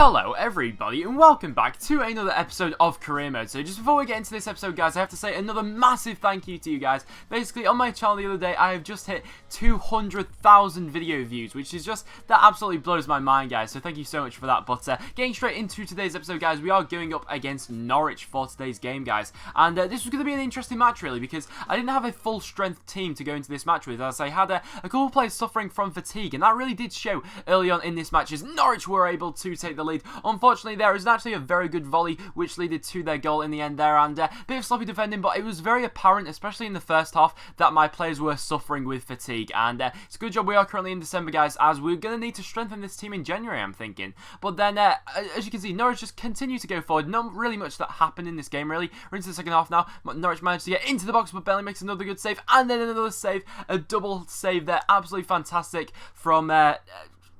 Hello everybody and welcome back to another episode of Career Mode. So just before we get into this episode, guys, I have to say another massive thank you to you guys. Basically, on my channel the other day, I have just hit 200,000 video views, which is just, that absolutely blows my mind, guys. So thank you so much for that. But getting straight into today's episode, guys, we are going up against Norwich for today's game, guys. And this was going to be an interesting match, really, because I didn't have a full strength team to go into this match with, as I had a couple of players suffering from fatigue, and that really did show early on in this match as Norwich were able to take the lead. Unfortunately, there was actually a very good volley which led to their goal in the end there, and a bit of sloppy defending, but it was very apparent, especially in the first half, that my players were suffering with fatigue. And it's a good job we are currently in December, guys, as we're going to need to strengthen this team in January, I'm thinking. But then, as you can see, Norwich just continue to go forward. Not really much that happened in this game, really. We're into the second half now. Norwich managed to get into the box, but Bentley makes another good save, and then another save, a double save there. Absolutely fantastic from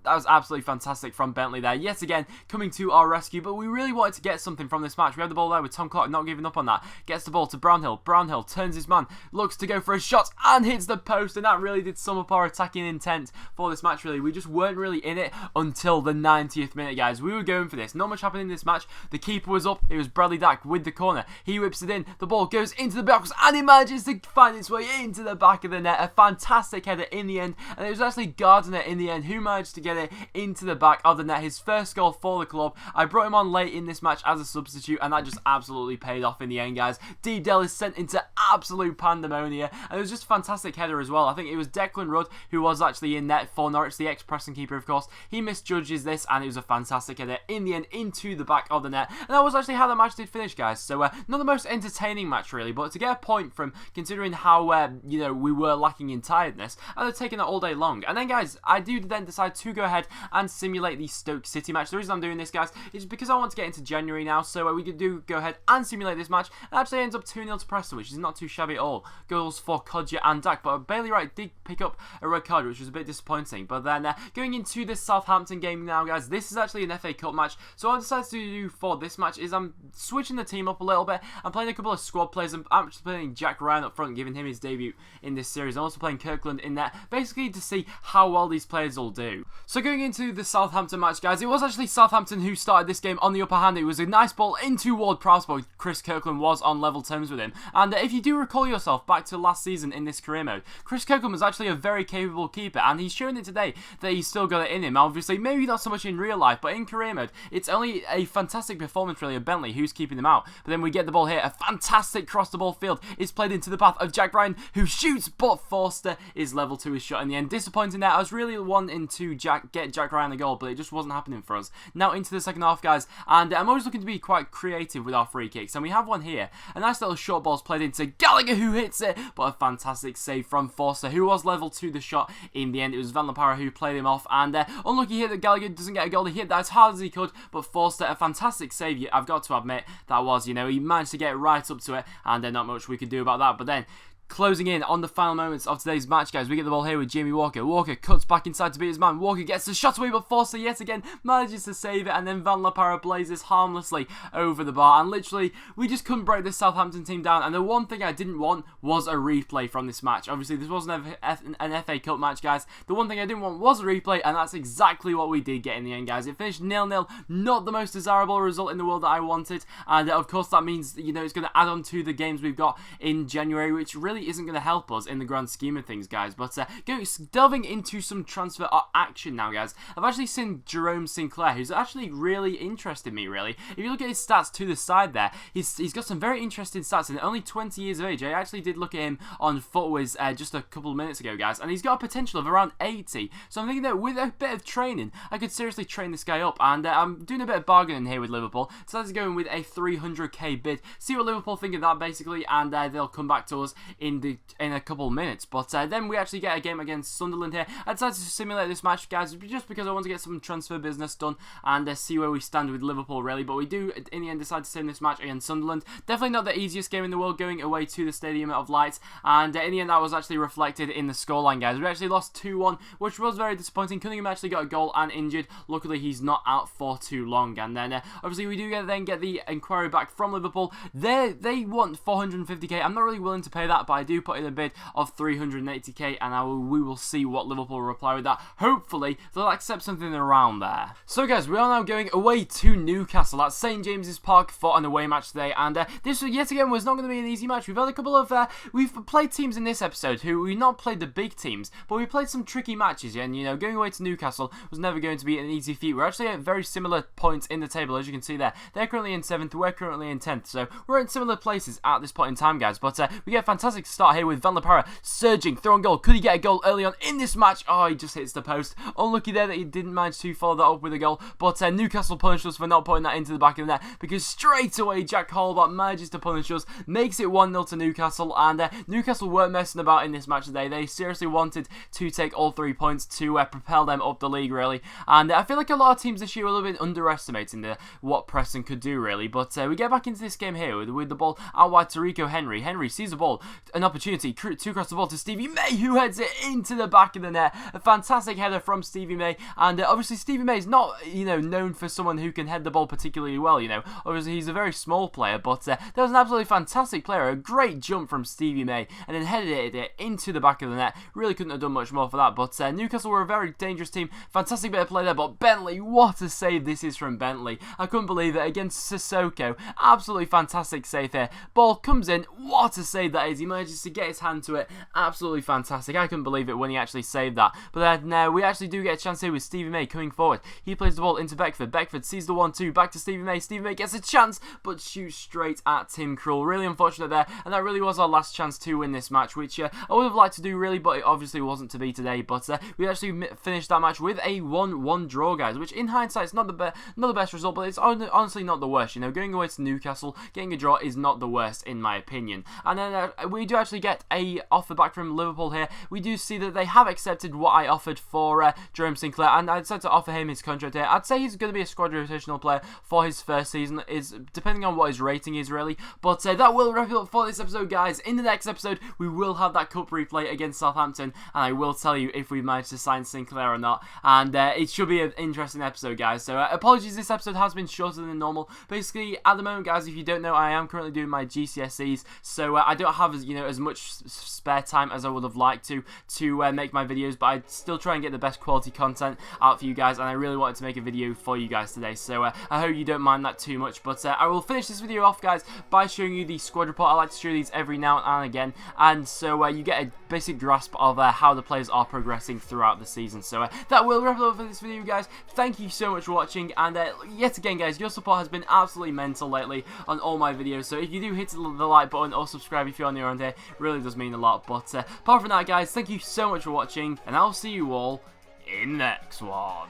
that was absolutely fantastic from Bentley there, yet again, coming to our rescue. But we really wanted to get something from this match. We had the ball there with Tom Clark not giving up on that. Gets the ball to Brownhill. Brownhill turns his man, looks to go for a shot, and hits the post. And that really did sum up our attacking intent for this match, really. We just weren't really in it until the 90th minute, guys. We were going for this. Not much happened in this match. The keeper was up. It was Bradley Dack with the corner. He whips it in. The ball goes into the box, and it manages to find its way into the back of the net. A fantastic header in the end. And it was actually Gardner in the end who managed to get it into the back of the net. His first goal for the club. I brought him on late in this match as a substitute, and that just absolutely paid off in the end, guys. D. Dell is sent into absolute pandemonia, and it was just a fantastic header as well. I think it was Declan Rudd who was actually in net for Norwich, the ex-Preston keeper, of course. He misjudges this, and it was a fantastic header in the end into the back of the net, and that was actually how that match did finish, guys. So not the most entertaining match, really, but to get a point from considering how you know, we were lacking in tiredness, I'd have taken that all day long. And then, guys, I do then decide to go ahead and simulate the Stoke City match. The reason I'm doing this, guys, is because I want to get into January now, so we could go ahead and simulate this match. It actually ends up 2-0 to Preston, which is not too shabby at all. Goals for Kodja and Dak, but Bailey Wright did pick up a red card, which was a bit disappointing. But then going into this Southampton game now, guys, this is actually an FA Cup match, so what I decided to do for this match is I'm switching the team up a little bit. I'm playing a couple of squad players. I'm actually playing Jack Ryan up front, giving him his debut in this series. I'm also playing Kirkland in there, basically to see how well these players will do. So going into the Southampton match, guys, it was actually Southampton who started this game on the upper hand. It was a nice ball into Ward-Prowse, but Chris Kirkland was on level terms with him. And if you do recall yourself back to last season in this career mode, Chris Kirkland was actually a very capable keeper, and he's shown it today that he's still got it in him. Obviously, maybe not so much in real life, but in career mode, it's only a fantastic performance, really, of Bentley, who's keeping them out. But then we get the ball here. A fantastic cross-the-ball field is played into the path of Jack Ryan, who shoots, but Forster is level to his shot in the end. Disappointing there. I was really wanting to get Jack Ryan a goal, but it just wasn't happening for us. Now into the second half, guys, and I'm always looking to be quite creative with our free kicks, and we have one here. A nice little short ball's played into Gallagher, who hits it, but a fantastic save from Forster, who was level to the shot in the end. It was Van La Parra who played him off, and unlucky here that Gallagher doesn't get a goal. He hit that as hard as he could, but Forster, a fantastic save, I've got to admit, that was, you know, he managed to get right up to it, and not much we could do about that. But then, closing in on the final moments of today's match, guys, we get the ball here with Jamie Walker. Walker cuts back inside to beat his man. Walker gets the shot away, but Forster yet again manages to save it, and then Van La Parra blazes harmlessly over the bar. And literally, we just couldn't break this Southampton team down. And the one thing I didn't want was a replay from this match. Obviously, this wasn't an FA Cup match, guys. The one thing I didn't want was a replay, and that's exactly what we did get in the end, guys. It finished 0-0. Not the most desirable result in the world that I wanted. And of course, that means, you know, it's going to add on to the games we've got in January, which really isn't going to help us in the grand scheme of things, guys. But delving into some transfer action now, guys, I've actually seen Jerome Sinclair, who's actually really interested me, really. If you look at his stats to the side there, he's got some very interesting stats, and only 20 years of age. I actually did look at him on FootWiz just a couple of minutes ago, guys, and he's got a potential of around 80. So I'm thinking that with a bit of training, I could seriously train this guy up, and I'm doing a bit of bargaining here with Liverpool. So that's going with a 300k bid. See what Liverpool think of that, basically, and they'll come back to us in a couple of minutes. But then we actually get a game against Sunderland here. I decided to simulate this match, guys, just because I want to get some transfer business done and see where we stand with Liverpool, really. But we do, in the end, decide to sim this match against Sunderland. Definitely not the easiest game in the world, going away to the Stadium of Light, and in the end, that was actually reflected in the scoreline, guys. We actually lost 2-1, which was very disappointing. Cunningham actually got a goal and injured. Luckily, he's not out for too long. And then, obviously, we do then get the inquiry back from Liverpool. They want 450k. I'm not really willing to pay that, but I do put in a bid of 380k, and we will see what Liverpool will reply with that. Hopefully, they'll accept something around there. So guys, we are now going away to Newcastle at St James's Park for an away match today, and this yet again was not going to be an easy match. We've had a couple of we've played teams in this episode who we've not played the big teams, but we played some tricky matches, yeah, and you know, going away to Newcastle was never going to be an easy feat. We're actually at very similar points in the table, as you can see there. They're currently in 7th, we're currently in 10th, so we're in similar places at this point in time, guys. But we get a fantastic start here with Van der Parra surging, throwing goal. Could he get a goal early on in this match? Oh, he just hits the post. Unlucky there that he didn't manage to follow that up with a goal, but Newcastle punished us for not putting that into the back of the net, because straight away Jack Holbert manages to punish us, makes it 1-0 to Newcastle, and Newcastle weren't messing about in this match today. They seriously wanted to take all 3 points to propel them up the league, really, and I feel like a lot of teams this year are a little bit underestimating what Preston could do, really, but we get back into this game here with the ball out wide to Rico Henry. Henry sees the ball, an opportunity to cross the ball to Stevie May, who heads it into the back of the net. A fantastic header from Stevie May, and obviously Stevie May is not, you know, known for someone who can head the ball particularly well, you know. Obviously he's a very small player, but that was an absolutely fantastic player. A great jump from Stevie May, and then headed it into the back of the net. Really couldn't have done much more for that, but Newcastle were a very dangerous team. Fantastic bit of play there, but Bentley, what a save this is from Bentley. I couldn't believe it against Sissoko. Absolutely fantastic save here. Ball comes in, what a save that is. He manages to get his hand to it. Absolutely fantastic. I couldn't believe it when he actually saved that. But then we actually do get a chance here with Stevie May coming forward. He plays the ball into Beckford. Beckford sees the 1-2, back to Stevie May. Stevie May gets a chance, but shoots straight at Tim Krul. Really unfortunate there, and that really was our last chance to win this match, which I would have liked to do, really, but it obviously wasn't to be today. But we actually finished that match with a 1-1 draw, guys, which in hindsight is not the best result, but it's honestly not the worst. You know, going away to Newcastle, getting a draw is not the worst in my opinion. And then we do actually get a offer back from Liverpool here. We do see that they have accepted what I offered for Jerome Sinclair, and I decided to offer him his contract here. I'd say he's going to be a squad rotational player for his first season, is depending on what his rating is, really. But that will wrap it up for this episode, guys. In the next episode, we will have that cup replay against Southampton, and I will tell you if we managed to sign Sinclair or not. And it should be an interesting episode, guys. So apologies, this episode has been shorter than normal. Basically, at the moment, guys, if you don't know, I am currently doing my GCSEs, so I don't have as much spare time as I would have liked to make my videos, but I still try and get the best quality content out for you guys, and I really wanted to make a video for you guys today, so I hope you don't mind that too much. But I will finish this video off, guys, by showing you the squad report. I like to show these every now and again, and so you get a basic grasp of how the players are progressing throughout the season. So that will wrap it up for this video, guys. Thank you so much for watching, and yet again, guys, your support has been absolutely mental lately on all my videos, so if you do hit the like button or subscribe if you're new around here, it really does mean a lot. But apart from that, guys, thank you so much for watching, and I'll see you all in the next one.